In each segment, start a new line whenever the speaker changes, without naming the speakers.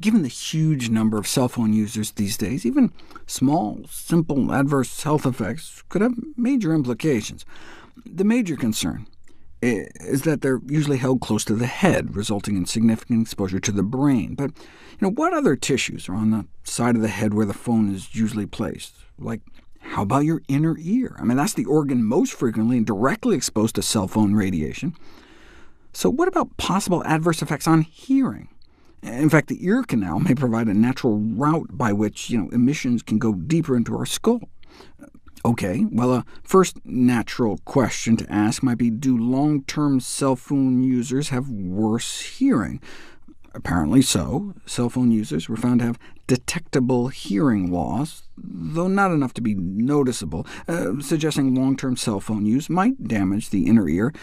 Given the huge number of cell phone users these days, even small, simple adverse health effects could have major implications. The major concern is that they're usually held close to the head, resulting in significant exposure to the brain. But what other tissues are on the side of the head where the phone is usually placed? Like, how about your inner ear? That's the organ most frequently and directly exposed to cell phone radiation. So what about possible adverse effects on hearing? In fact, the ear canal may provide a natural route by which emissions can go deeper into our skull. OK, well, a first natural question to ask might be, do long-term cell phone users have worse hearing? Apparently so. Cell phone users were found to have detectable hearing loss, though not enough to be noticeable, suggesting long-term cell phone use might damage the inner ear.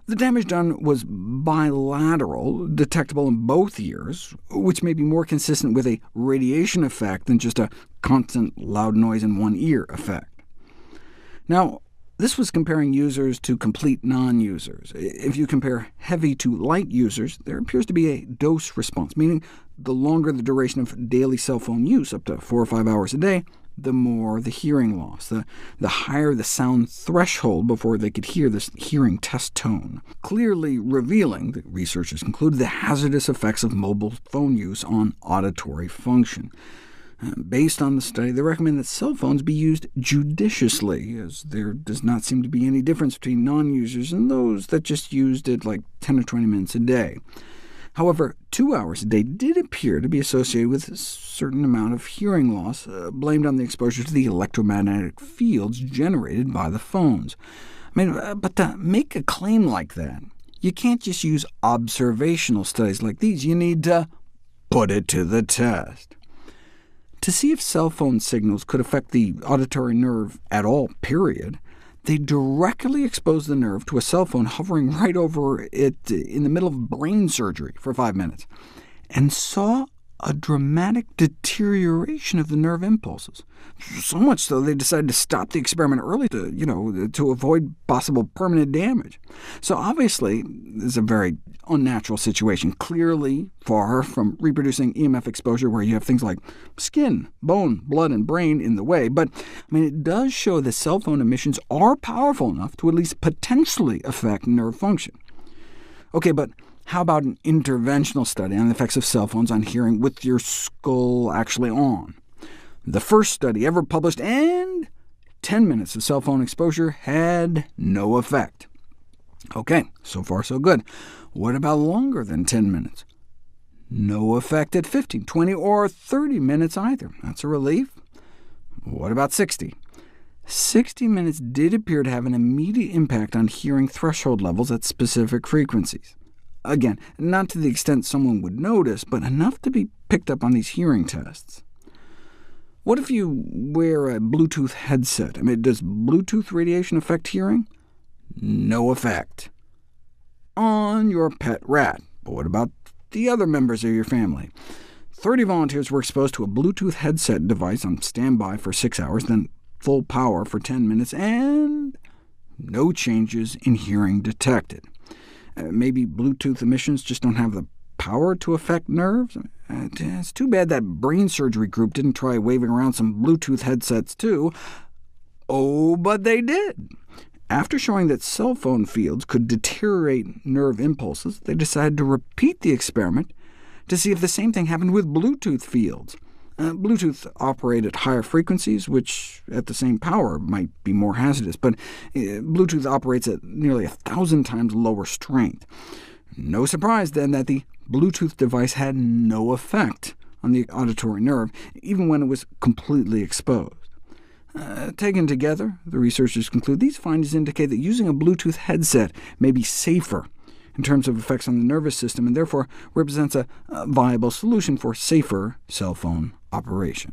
The damage done was bilateral, detectable in both ears, which may be more consistent with a radiation effect than just a constant loud noise in one ear effect. Now, this was comparing users to complete non-users. If you compare heavy to light users, there appears to be a dose response, meaning the longer the duration of daily cell phone use, up to 4 or 5 hours a day, the more the hearing loss, the higher the sound threshold before they could hear this hearing test tone, clearly revealing, the researchers concluded, the hazardous effects of mobile phone use on auditory function. Based on the study, they recommend that cell phones be used judiciously, as there does not seem to be any difference between non-users and those that just used it like 10 or 20 minutes a day. However, 2 hours a day did appear to be associated with a certain amount of hearing loss, blamed on the exposure to the electromagnetic fields generated by the phones. But to make a claim like that, you can't just use observational studies like these. You need to put it to the test. To see if cell phone signals could affect the auditory nerve at all, period, they directly exposed the nerve to a cell phone hovering right over it in the middle of brain surgery for 5 minutes, and saw a dramatic deterioration of the nerve impulses. So much so they decided to stop the experiment early to avoid possible permanent damage. So obviously, this is a very unnatural situation, clearly far from reproducing EMF exposure where you have things like skin, bone, blood, and brain in the way. But it does show that cell phone emissions are powerful enough to at least potentially affect nerve function. OK, but how about an interventional study on the effects of cell phones on hearing with your skull actually on? The first study ever published, and 10 minutes of cell phone exposure had no effect. OK, so far so good. What about longer than 10 minutes? No effect at 15, 20, or 30 minutes either. That's a relief. What about 60? 60 minutes did appear to have an immediate impact on hearing threshold levels at specific frequencies. Again, not to the extent someone would notice, but enough to be picked up on these hearing tests. What if you wear a Bluetooth headset? Does Bluetooth radiation affect hearing? No effect on your pet rat. But what about the other members of your family? 30 volunteers were exposed to a Bluetooth headset device on standby for 6 hours, then full power for 10 minutes, and no changes in hearing detected. Maybe Bluetooth emissions just don't have the power to affect nerves? It's too bad that brain surgery group didn't try waving around some Bluetooth headsets too. Oh, but they did. After showing that cell phone fields could deteriorate nerve impulses, they decided to repeat the experiment to see if the same thing happened with Bluetooth fields. Bluetooth operate at higher frequencies, which at the same power might be more hazardous, but Bluetooth operates at nearly 1,000 times lower strength. No surprise, then, that the Bluetooth device had no effect on the auditory nerve, even when it was completely exposed. Taken together, the researchers conclude these findings indicate that using a Bluetooth headset may be safer in terms of effects on the nervous system, and therefore represents a viable solution for safer cell phone operation.